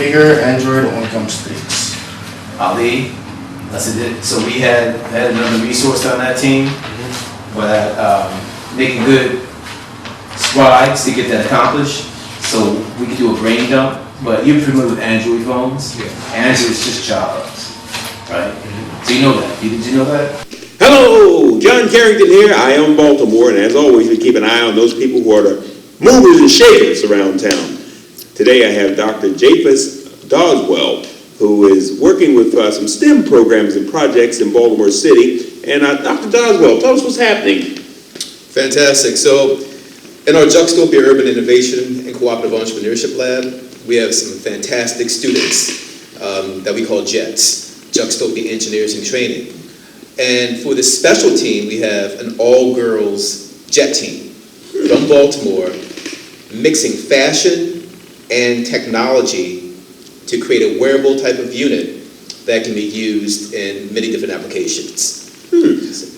bigger Android income streams? Ali, that's it. So we had another resource on that team, but making good strides to get that accomplished. So we could do a brain dump, but you're familiar with Android phones? Yeah. Android is just Java, right? So you know that. Did you know that? Hello, John Carrington here. I am Baltimore, and as always, we keep an eye on those people who are the movers and shakers around town. Today I have Dr. Jayfus Doswell, who is working with some STEM programs and projects in Baltimore City. And Dr. Doswell, tell us what's happening. Fantastic. So in our Juxtopia Urban Innovation and Cooperative Entrepreneurship Lab, we have some fantastic students that we call JETs, Juxtopia Engineers in Training. And for this special team, we have an all-girls JET team from Baltimore, mixing fashion and technology to create a wearable type of unit that can be used in many different applications.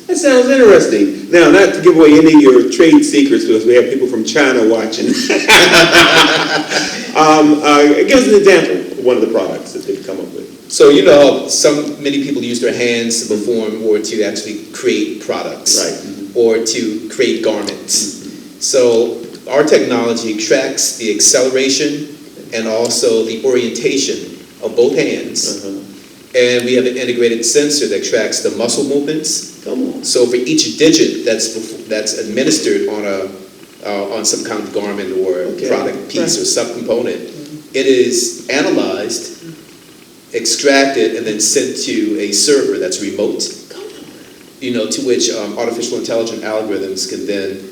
That sounds interesting. Now, not to give away any of your trade secrets, because we have people from China watching. Give us an example of one of the products that they've come up with. So many people use their hands to perform or to actually create products, right, or to create garments. So our technology tracks the acceleration and also the orientation of both hands. And we have an integrated sensor that tracks the muscle movements. So for each digit that's administered on some kind of garment or product piece or subcomponent, it is analyzed, extracted, and then sent to a server that's remote, to which artificial intelligence algorithms can then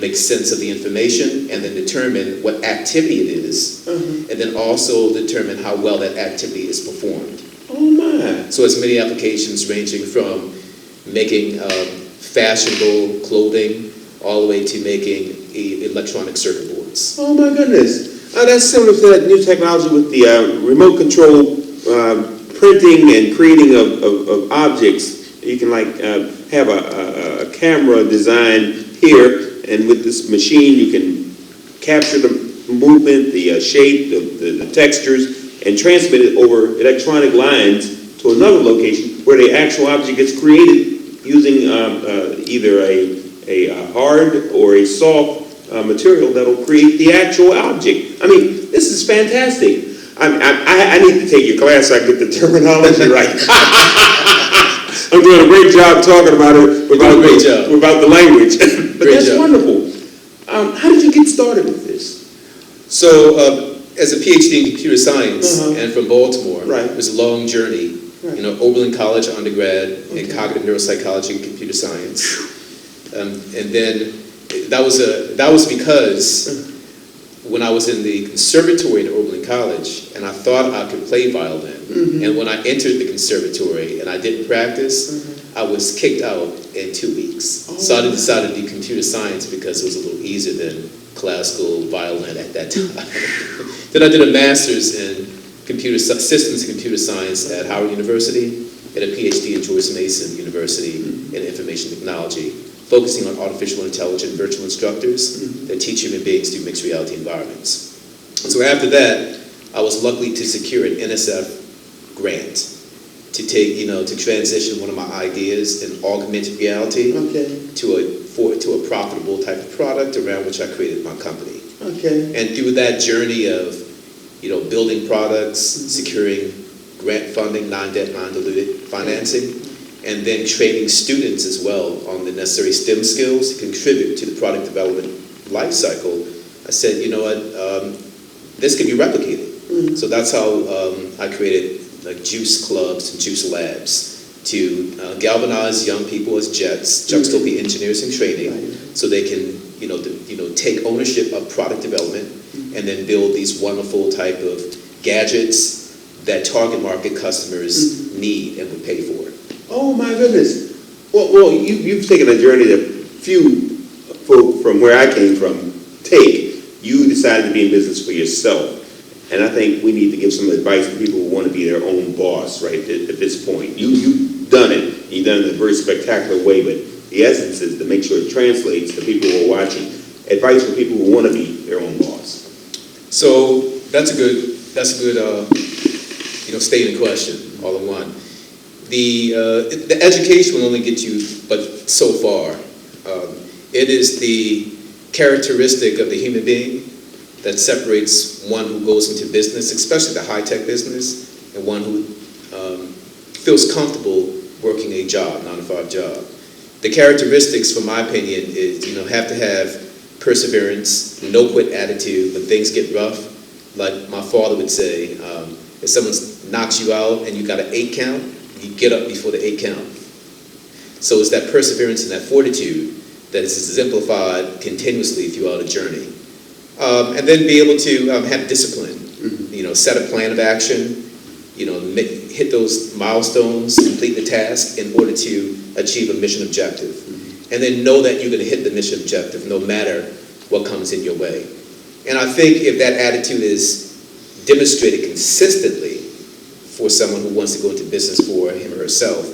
make sense of the information and then determine what activity it is, and then also determine how well that activity is performed. Oh my! So it's many applications ranging from making fashionable clothing all the way to making electronic circuit boards. Oh my goodness! That's similar to that new technology with the remote control printing and creating of objects. You can have a camera design here, and with this machine you can capture the movement, the shape, the textures, and transmit it over electronic lines to another location where the actual object gets created using either a hard or a soft material that will create the actual object. I mean, this is fantastic. I need to take your class so I get the terminology right. I'm doing a great job talking about it without the language. But that's wonderful. How did you get started with this? So, as a PhD in computer science and from Baltimore, it was a long journey. Oberlin College undergrad in cognitive neuropsychology and computer science, and then that was because when I was in the conservatory at Oberlin College, and I thought I could play violin, and when I entered the conservatory and I didn't practice, I was kicked out in 2 weeks. So I decided to do computer science because it was a little easier than classical violin at that time. Then I did a master's in systems and computer science at Howard University, and a PhD at George Mason University in information technology, focusing on artificial intelligence virtual instructors that teach human beings through mixed reality environments. So after that, I was lucky to secure an NSF grant to take, to transition one of my ideas in augmented reality to a profitable type of product around which I created my company. And through that journey of building products, securing grant funding, non-debt, non-diluted financing, and then training students as well on the necessary STEM skills to contribute to the product development life cycle, I said, this can be replicated. So that's how I created juice clubs and juice labs to galvanize young people as JETs, Juxtopia Engineers in Training, so they can take ownership of product development and then build these wonderful type of gadgets that target market customers need and would pay for. Oh my goodness! Well, you've taken a journey that few folk from where I came from take. You decided to be in business for yourself, and I think we need to give some advice to people who want to be their own boss. Right at this point, you've done it. You've done it in a very spectacular way, but the essence is to make sure it translates to people who are watching. Advice for people who want to be their own boss. So that's a good statement and question all in one. The education will only get you but so far. It is the characteristic of the human being that separates one who goes into business, especially the high-tech business, and one who feels comfortable working a job, 9-to-5 job. The characteristics, from my opinion, is have to have perseverance, no quit attitude when things get rough. Like my father would say, if someone knocks you out and you got an 8 count, you get up before the 8 count. So it's that perseverance and that fortitude that is exemplified continuously throughout a journey. And then be able to have discipline, set a plan of action, hit those milestones, complete the task in order to achieve a mission objective. And then know that you're going to hit the mission objective no matter what comes in your way. And I think if that attitude is demonstrated consistently for someone who wants to go into business for him or herself,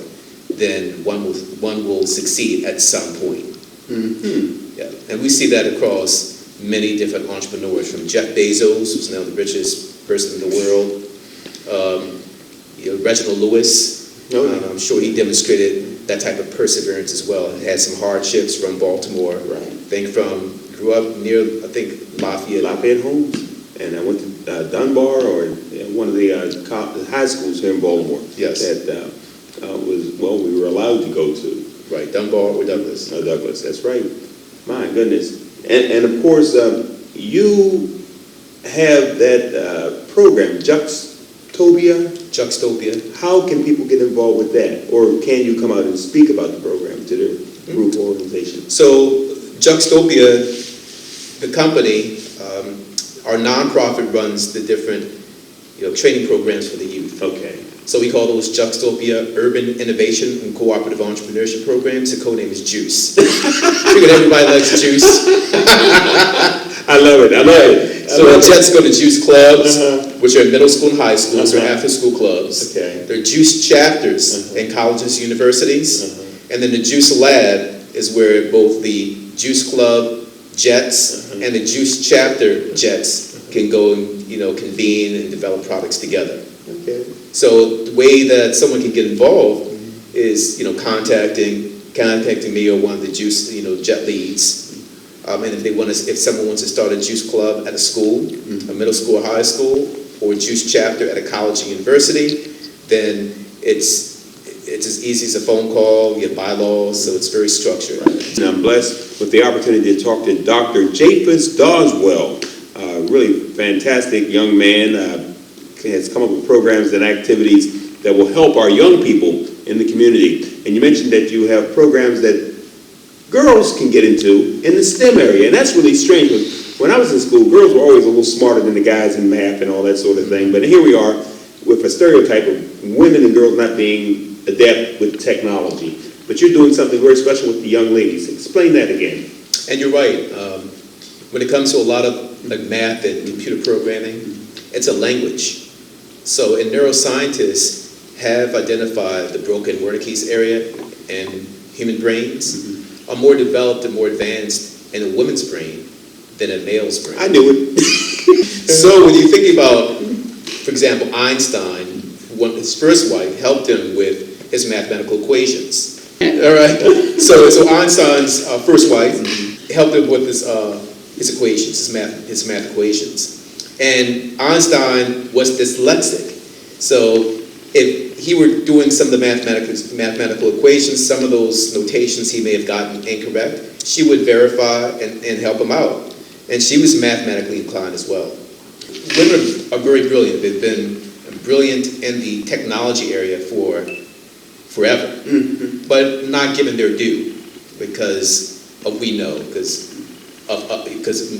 then one will succeed at some point. Mm-hmm. Yeah. And we see that across many different entrepreneurs, from Jeff Bezos, who's now the richest person in the world, Reginald Lewis. I'm sure he demonstrated that type of perseverance as well. Had some hardships from Baltimore. Right. Grew up near, Lafayette Homes. And I went to Dunbar, or one of the high schools here in Baltimore. Yes. That we were allowed to go to. Right, Dunbar or Douglas. Douglas, that's right. My goodness. And of course, you have that program, Juxtopia. How can people get involved with that? Or can you come out and speak about the program to the group organization? So, Juxtopia, the company, our nonprofit runs the different training programs for the youth. Okay. So we call those Juxtopia Urban Innovation and Cooperative Entrepreneurship Programs. The code name is Juice. Figured everybody likes Juice. I love it. So the Jets go to Juice clubs, which are middle school and high schools, or after school clubs. Okay. They're Juice chapters in colleges, universities. And then the Juice Lab is where both the Juice Club Jets and the Juice chapter Jets can go and convene and develop products together. Okay. So the way that someone can get involved is, contacting me or one of the Juice, Jet leads. And if someone wants to start a Juice club at a school, a middle school or high school, or a Juice chapter at a college or university, then it's as easy as a phone call. We have bylaws, so it's very structured. And I'm blessed with the opportunity to talk to Dr. Jayfus Doswell, a really fantastic young man. Has come up with programs and activities that will help our young people in the community. And you mentioned that you have programs that girls can get into in the STEM area, and that's really strange. When I was in school, girls were always a little smarter than the guys in math and all that sort of thing. But here we are with a stereotype of women and girls not being adept with technology. But you're doing something very special with the young ladies. Explain that again. And you're right. When it comes to a lot of math and computer programming, it's a language. So, neuroscientists have identified the broken Wernicke's area in human brains are more developed and more advanced in a woman's brain than a male's brain. I knew it. So when you think about, for example, Einstein, his first wife helped him with his mathematical equations. All right. So Einstein's first wife helped him with his equations, his math equations. And Einstein was dyslexic. So if he were doing some of the mathematical equations, some of those notations he may have gotten incorrect, she would verify and help him out. And she was mathematically inclined as well. Women are very brilliant. They've been brilliant in the technology area for forever, but not given their due because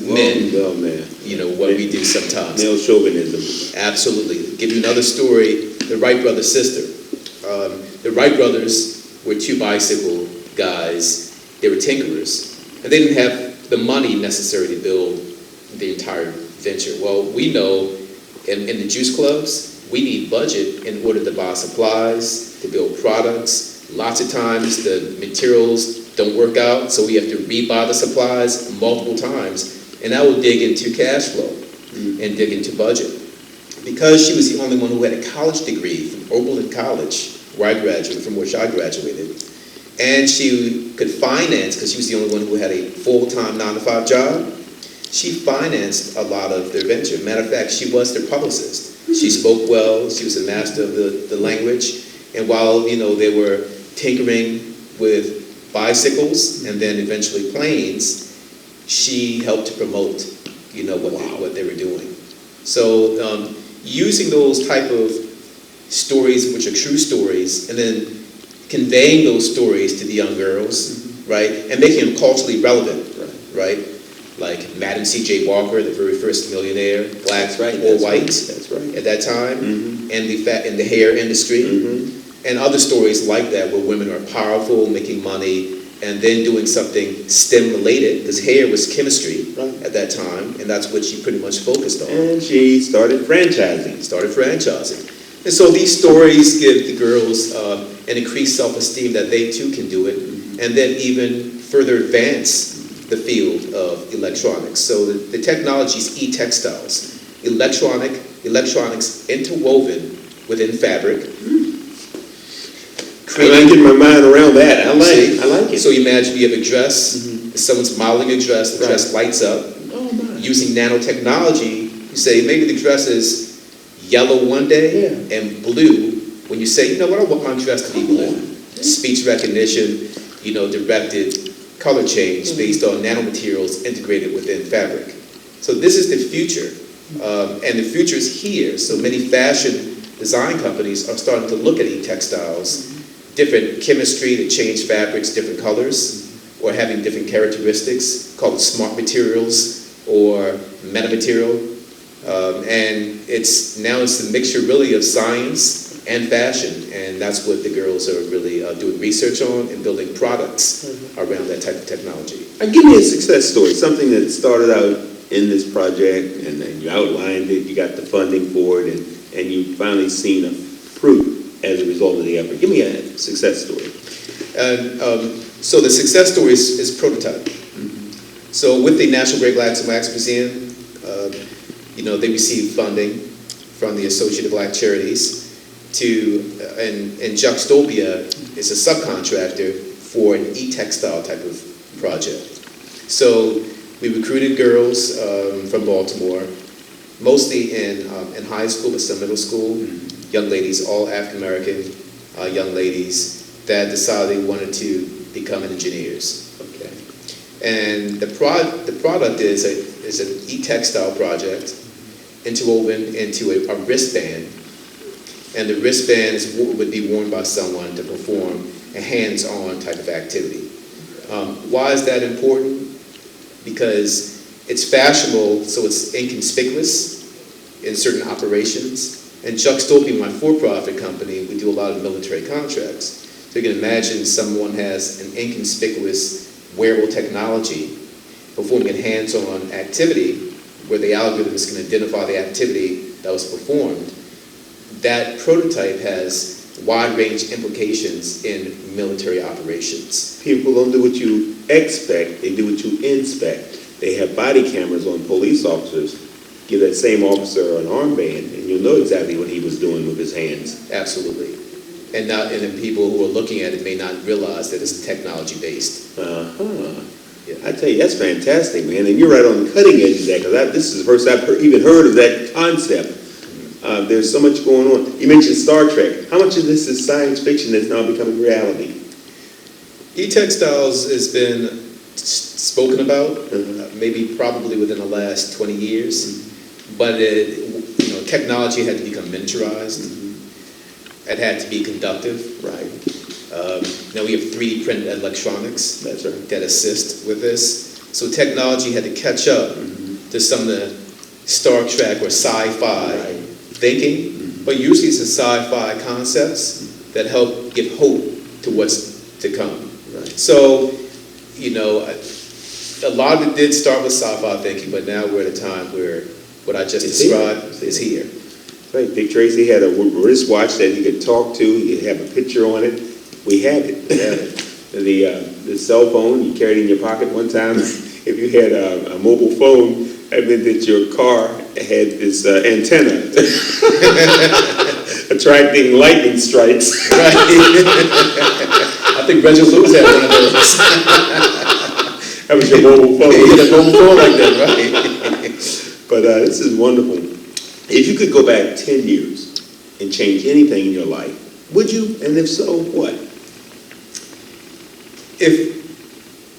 men, what we do sometimes. Male chauvinism. Absolutely. Give you another story, the Wright brothers' sister. The Wright brothers were two bicycle guys. They were tinkerers, and they didn't have the money necessary to build the entire venture. Well, we know in the juice clubs, we need budget in order to buy supplies, to build products. Lots of times the materials don't work out, so we have to rebuy the supplies multiple times, and that will dig into cash flow and dig into budget. because she was the only one who had a college degree from Oberlin College, from which I graduated, and she could finance, because she was the only one who had a full-time 9-to-5 job, she financed a lot of their venture. Matter of fact, she was their publicist. She spoke well, she was a master of the language, and while, they were tinkering with bicycles and then eventually planes, she helped to promote, what they were doing. So using those type of stories, which are true stories, and then conveying those stories to the young girls, right, and making them culturally relevant, right? Like Madam C.J. Walker, the very first millionaire, black or white at that time, and the hair industry, and other stories like that where women are powerful, making money, and then doing something STEM related, because hair was chemistry at that time, and that's what she pretty much focused on. And she started franchising. And so these stories give the girls an increased self-esteem that they too can do it, and then even further advance the field of electronics. So the technology is e-textiles, electronics interwoven within fabric. I'm getting my mind around that. I like it. So you imagine you have a dress, someone's modeling a dress, the dress lights up. Using nanotechnology, you say maybe the dress is yellow one day and blue when you say, I want my dress to be blue. Speech recognition, directed color change based on nanomaterials integrated within fabric. So this is the future, and the future is here. So many fashion design companies are starting to look at e-textiles, different chemistry to change fabrics, different colors, or having different characteristics, called smart materials or metamaterial. And it's a mixture really of science and fashion, and that's what the girls are really doing research on and building products around that type of technology. Give me a success story, something that started out in this project, and then you outlined it, you got the funding for it, and you finally seen a fruit as a result of the effort. Give me a success story. And so the success story is prototype. So with the National Great Blacks and Wax Museum, they received funding from the Associated Black Charities and Juxtopia is a subcontractor for an e-textile type of project. So we recruited girls from Baltimore, mostly in high school, but some middle school, young ladies, all African-American young ladies that decided they wanted to become engineers. Okay. And the product is an e-textile project interwoven into a wristband, and the wristband would be worn by someone to perform a hands-on type of activity. Why is that important? Because it's fashionable, so it's inconspicuous in certain operations. And Juxtopia, my for-profit company, we do a lot of military contracts. So you can imagine someone has an inconspicuous wearable technology performing a hands-on activity where the algorithms can identify the activity that was performed. That prototype has wide-range implications in military operations. People don't do what you expect, they do what you inspect. They have body cameras on police officers. Give that same officer an armband, and you'll know exactly what he was doing with his hands. Absolutely. And then people who are looking at it may not realize that it's technology-based. Yeah. I tell you, that's fantastic, man. And you're right on the cutting edge of that, because this is the first I've even heard of that concept. There's so much going on. You mentioned Star Trek. How much of this is science fiction that's now becoming reality? E-textiles has been spoken about, probably within the last 20 years. But technology had to become miniaturized. It had to be conductive. Right. Now we have 3D printed electronics that assist with this. So technology had to catch up to some of the Star Trek or sci-fi thinking, but usually it's the sci-fi concepts that help give hope to what's to come. Right. So, a lot of it did start with sci-fi thinking, but now we're at a time where what I just described is here. Right. Dick Tracy had a wristwatch that he could talk to. He could have a picture on it. We have it. The cell phone, you carried it in your pocket one time. If you had a mobile phone, I meant that your car had this antenna attracting lightning strikes. Right. I think Reginald Lewis had one of those. That was your mobile phone. He had a mobile phone like that, right? But this is wonderful. If you could go back 10 years and change anything in your life, would you? And if so, what?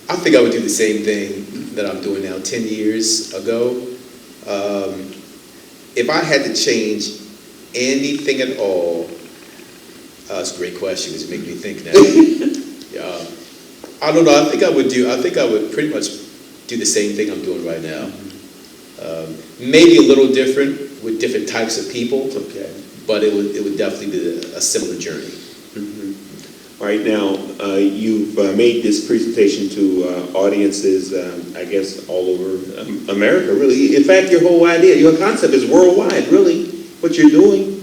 I think I would do the same thing that I'm doing now 10 years ago. If I had to change anything at all, that's a great question because you make me think now. I don't know. I think I would pretty much do the same thing I'm doing right now. Maybe a little different with different types of people. Okay. But it would definitely be a similar journey. Right now, you've made this presentation to audiences, I guess, all over America, really. In fact, your whole idea, your concept is worldwide, really, what you're doing.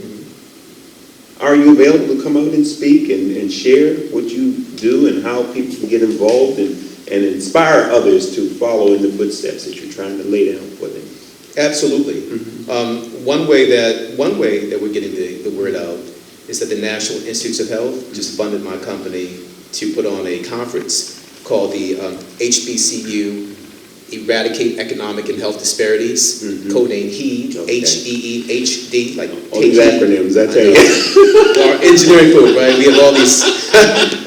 Are you available to come out and speak and share what you do and how people can get involved and inspire others to follow in the footsteps that you're trying to lay down for them? Absolutely. One way that we're getting the word out is that the National Institutes of Health just funded my company to put on a conference called the HBCU Eradicate Economic and Health Disparities, codename HEED, HEEHD, like all these acronyms, I tell you. Our engineering folk, right? We have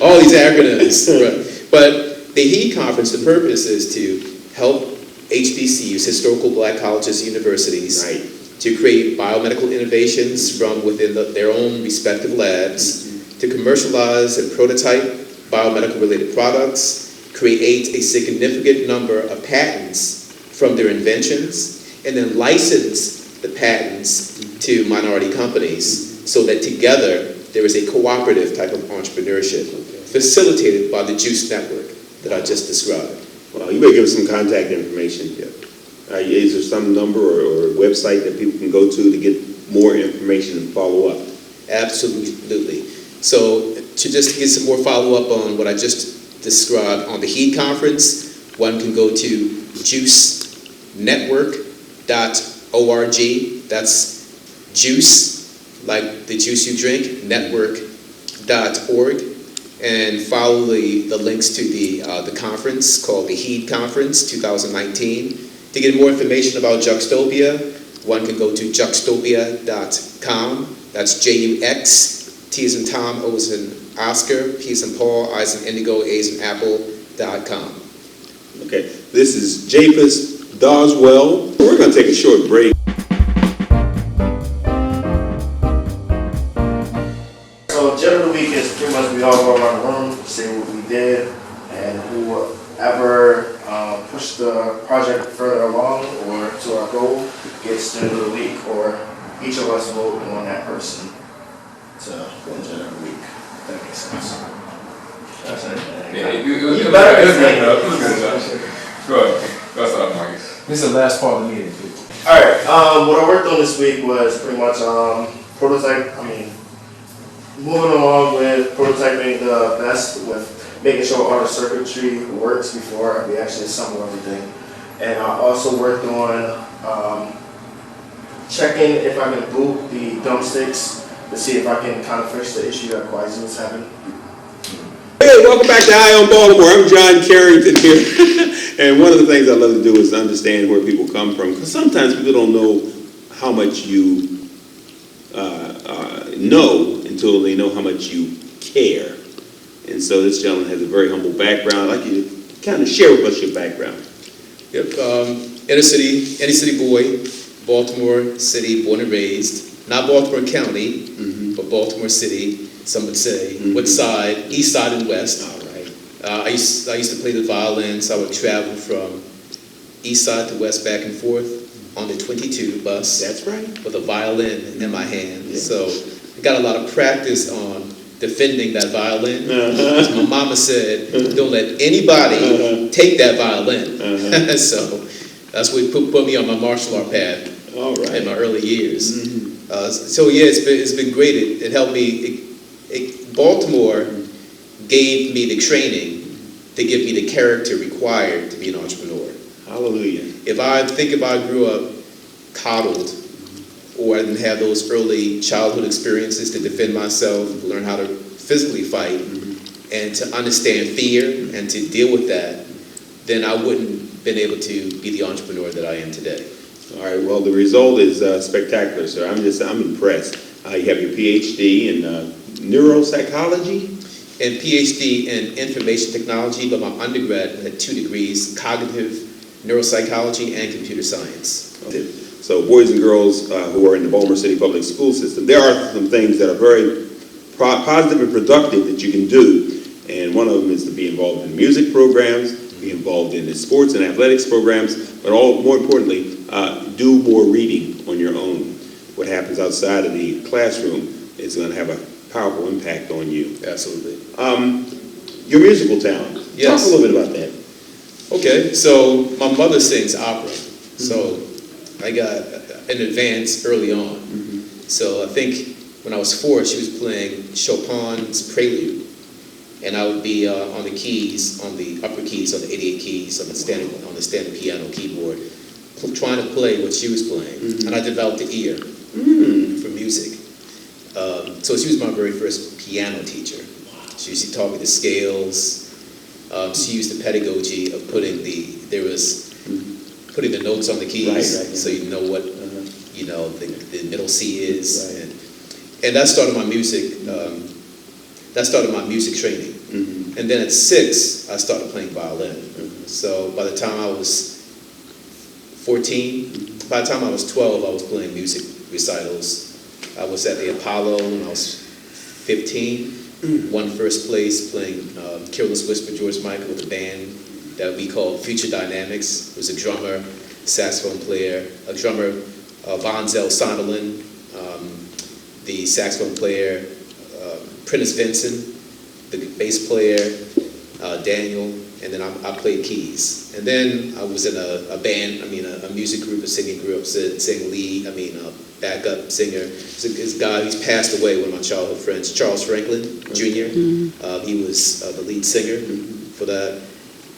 all these acronyms. Right? But the HEED conference, the purpose is to help HBCUs, historical black colleges, universities, right, to create biomedical innovations from within their own respective labs, to commercialize and prototype biomedical related products, create a significant number of patents from their inventions, and then license the patents to minority companies so that together there is a cooperative type of entrepreneurship facilitated by the Juice Network that I just described. Well, you better give us some contact information. Is there some number or website that people can go to get more information and follow up? Absolutely. So to just get some more follow-up on what I just described on the HEED conference, one can go to juicenetwork.org. That's juice, like the juice you drink, network.org. And follow the links to the conference called the HEED Conference 2019. To get more information about Juxtopia, one can go to juxtopia.com. That's JUX, T as in Tom, O as in Oscar, P as in Paul, I as in Indigo, A as in Apple.com. Okay, this is Jayfus Doswell. We're going to take a short break. So gem of the week is pretty much we all go around the room, say what we did, and whoever pushed the project further along or to our goal gets gem of the week, or each of us vote on that person to win gem of the week. If that makes sense. That's it. Yeah, you better explain it. Go ahead. That's what I'm like. This is the last part of the meeting, too. Alright, what I worked on this week was pretty much moving along with prototyping the best with making sure all the circuitry works before we actually assemble everything. And I also worked on checking if I can boot the thumbsticks to see if I can kind of fix the issue that Quasi was having. Hey, welcome back to On Baltimore. I'm John Carrington here. And one of the things I love to do is understand where people come from, because sometimes people don't know how much you know until they know how much you care. And so this gentleman has a very humble background. I'd like you to kind of share with us your background. Yep, inner city boy, Baltimore City, born and raised. Not Baltimore County, but Baltimore City, some would say. What side? East side and west. All right. I used to play the violin, so I would travel from east side to west, back and forth on the 22 bus. That's right. With a violin in my hand. Yeah. So I got a lot of practice on defending that violin. My mama said, don't let anybody take that violin. So that's what put me on my martial art path. All right. In my early years. So yeah, it's been great. It helped me. Baltimore gave me the training to give me the character required to be an entrepreneur. Hallelujah. If I grew up coddled, or I didn't have those early childhood experiences to defend myself, learn how to physically fight, and to understand fear and to deal with that, then I wouldn't been able to be the entrepreneur that I am today. All right, well, the result is spectacular, sir. I'm impressed. You have your PhD in neuropsychology? And PhD in information technology, but my undergrad had 2 degrees, cognitive neuropsychology and computer science. So boys and girls who are in the Baltimore City Public School System, there are some things that are very positive and productive that you can do. And one of them is to be involved in music programs, be involved in the sports and athletics programs, but more importantly, do more reading on your own. What happens outside of the classroom is going to have a powerful impact on you. Absolutely. Your musical talent. Yes. Talk a little bit about that. Okay, so my mother sings opera, so I got an advance early on. So I think when I was 4, she was playing Chopin's Prelude, and I would be on the keys, on the upper keys, on the 88 keys, on the standard piano keyboard, trying to play what she was playing, and I developed an ear for music. So she was my very first piano teacher. She taught me the scales. She used the pedagogy of putting the notes on the keys, so you know what the middle C is, and that started my music. That started my music training, and then at 6 I started playing violin. So by the time I was 14, by the time I was 12, I was playing music recitals. I was at the Apollo when I was 15. Won first place playing Careless Whisper, George Michael, with a band that we called Future Dynamics. It was a drummer, saxophone player, Vonzel Sonderland, the saxophone player, Prentice Vincent, the bass player, Daniel, and then I played keys. And then I was in a band, a music group, a singing group, sang lead, backup singer. So this guy who's passed away, one of my childhood friends, Charles Franklin Jr. He was the lead singer for that,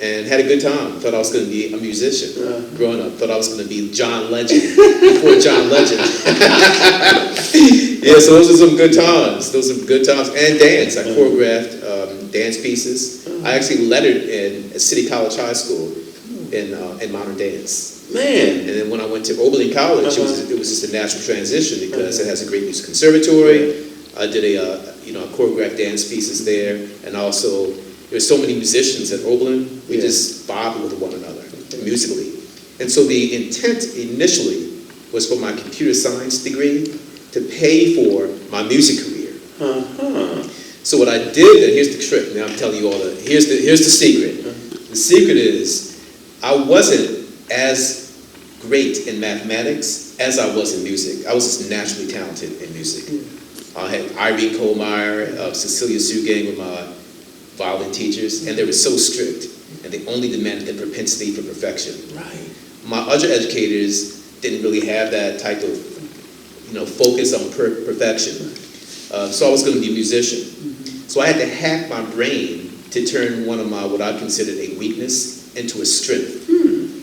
and had a good time. Thought I was going to be a musician growing up. Thought I was going to be John Legend before John Legend. Yeah, so those are some good times. And dance. I choreographed dance pieces. I actually lettered at City College High School in modern dance. Man. And then when I went to Oberlin College, it was just a natural transition because it has a great music conservatory. I did I choreographed dance pieces there, and also there's so many musicians at Oberlin. We just vibe with one another musically. And so the intent initially was for my computer science degree to pay for my music career. So what I did, and here's the trick. Now I'm telling you here's the secret. The secret is I wasn't as great in mathematics as I was in music. I was just naturally talented in music. I had Irene Kohlmeyer, Cecilia Sugang were my violin teachers, and they were so strict, and they only demanded the propensity for perfection. Right. My other educators didn't really have that type of focus on perfection. So I was going to be a musician. So I had to hack my brain to turn one of my, what I considered a weakness, into a strength.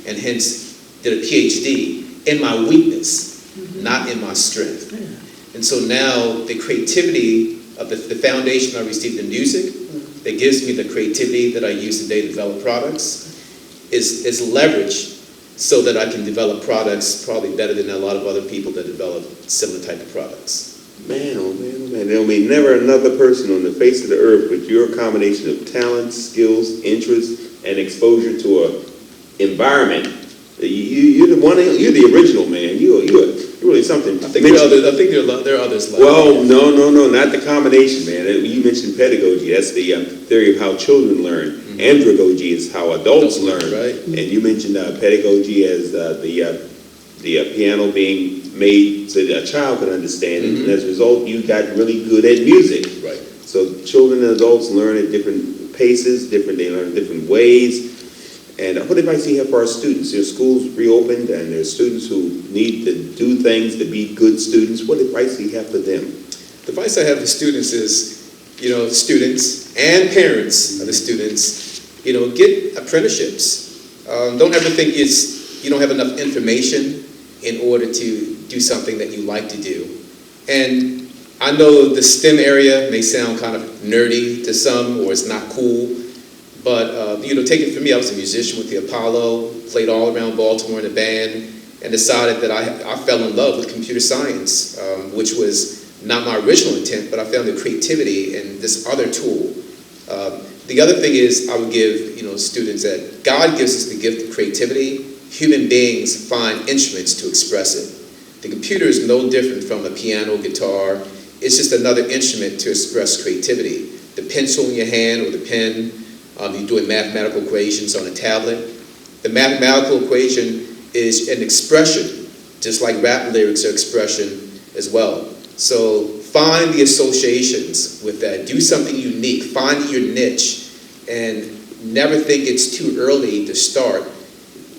And hence did a PhD in my weakness, not in my strength. And so now the creativity of the foundation I received in music that gives me the creativity that I use today to develop products is leveraged so that I can develop products probably better than a lot of other people that develop similar type of products. Man, oh man, oh man. There'll be never another person on the face of the earth with your combination of talents, skills, interests, and exposure to a environment. You're the original, man. You're really something. I think there are others like well, no, not the combination, man. You mentioned pedagogy. That's the theory of how children learn. Andragogy is how adults learn. Right. And you mentioned pedagogy as the piano being made so that a child can understand it. And as a result, you got really good at music. Right. So children and adults learn at different paces, they learn in different ways. And what advice do you have for our students? There's schools reopened, and there's students who need to do things to be good students. What advice do you have for them? The advice I have for students is, students and parents of the students, get apprenticeships. Don't ever think you don't have enough information in order to do something that you like to do. And I know the STEM area may sound kind of nerdy to some, or it's not cool, but take it from me, I was a musician with the Apollo, played all around Baltimore in a band, and decided that I fell in love with computer science, which was not my original intent, but I found the creativity in this other tool. The other thing is I would give students that God gives us the gift of creativity. Human beings find instruments to express it. The computer is no different from a piano, guitar. It's just another instrument to express creativity. The pencil in your hand or the pen, you're doing mathematical equations on a tablet. The mathematical equation is an expression, just like rap lyrics are expression as well. So find the associations with that. Do something unique. Find your niche, and never think it's too early to start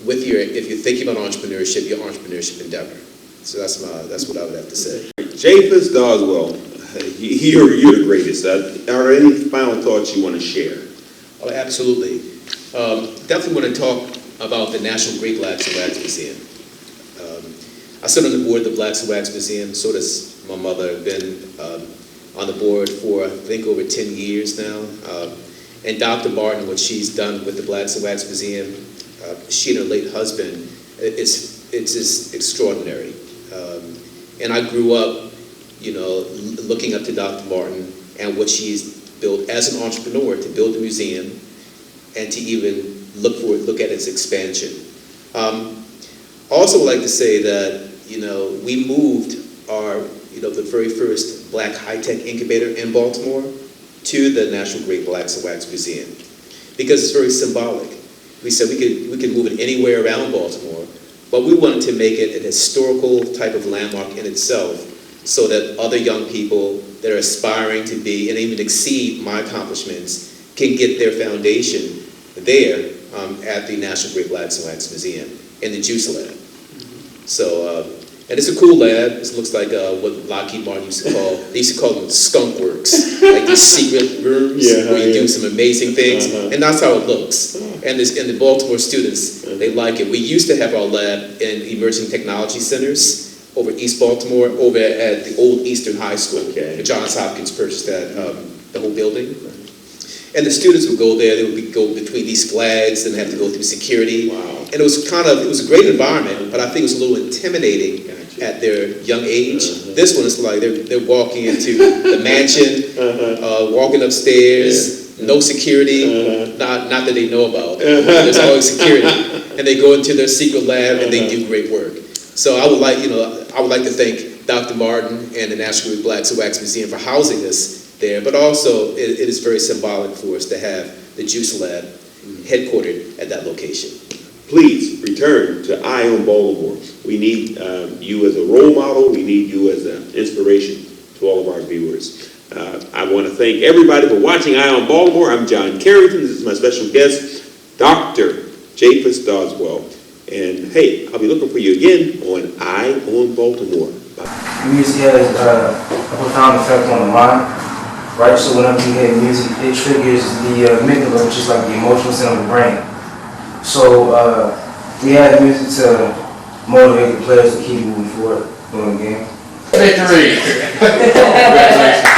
with if you're thinking about entrepreneurship, your entrepreneurship endeavor. So that's what I would have to say. Jayfus Doswell, you're the greatest. Are there any final thoughts you want to share? Oh, absolutely. Definitely want to talk about the National Great Blacks and Wax Museum. I sit on the board of the Blacks and Wax Museum. So does my mother. I've been on the board for, I think, over 10 years now. And Dr. Martin, what she's done with the Blacks and Wax Museum, she and her late husband, it's just extraordinary. And I grew up, looking up to Dr. Martin and what she's built as an entrepreneur to build the museum and to even look at its expansion. Also would like to say that, we moved our, the very first Black high-tech incubator in Baltimore to the National Great Blacks and Wax Museum because it's very symbolic. We said we could move it anywhere around Baltimore, but we wanted to make it an historical type of landmark in itself so that other young people that are aspiring to be and even exceed my accomplishments can get their foundation there at the National Great Blacks and Wax Museum in the Juice Lab. So, and it's a cool lab. It looks like what Lockheed Martin used to call, they used to call them skunk works, like these secret rooms where you do some amazing things, and that's how it looks. And the Baltimore students, they like it. We used to have our lab in emerging technology centers over East Baltimore, over at the old Eastern High School. Johns Hopkins purchased that, the whole building. And the students would go there, they would go between these flags and have to go through security. Wow. And it was a great environment, but I think it was a little intimidating at their young age. This one is like they're walking into the mansion, walking upstairs, no security, not that they know about. There's always security. And they go into their secret lab and they do great work. So I would like to thank Dr. Martin and the National Blacks and Wax Museum for housing us there, but also it is very symbolic for us to have the Juice Lab headquartered at that location. Please return to On Baltimore. We need you as a role model. We need you as an inspiration to all of our viewers. I want to thank everybody for watching On Baltimore. I'm John Carrington. This is my special guest, Dr. Jayfus Doswell. And hey, I'll be looking for you again on On Baltimore. Bye. Music has a profound effect on the mind. Right, so whenever you hear music, it triggers the amygdala, which is like the emotional center of the brain. So we had music to motivate the players to keep moving forward during the game. Victory! Congratulations.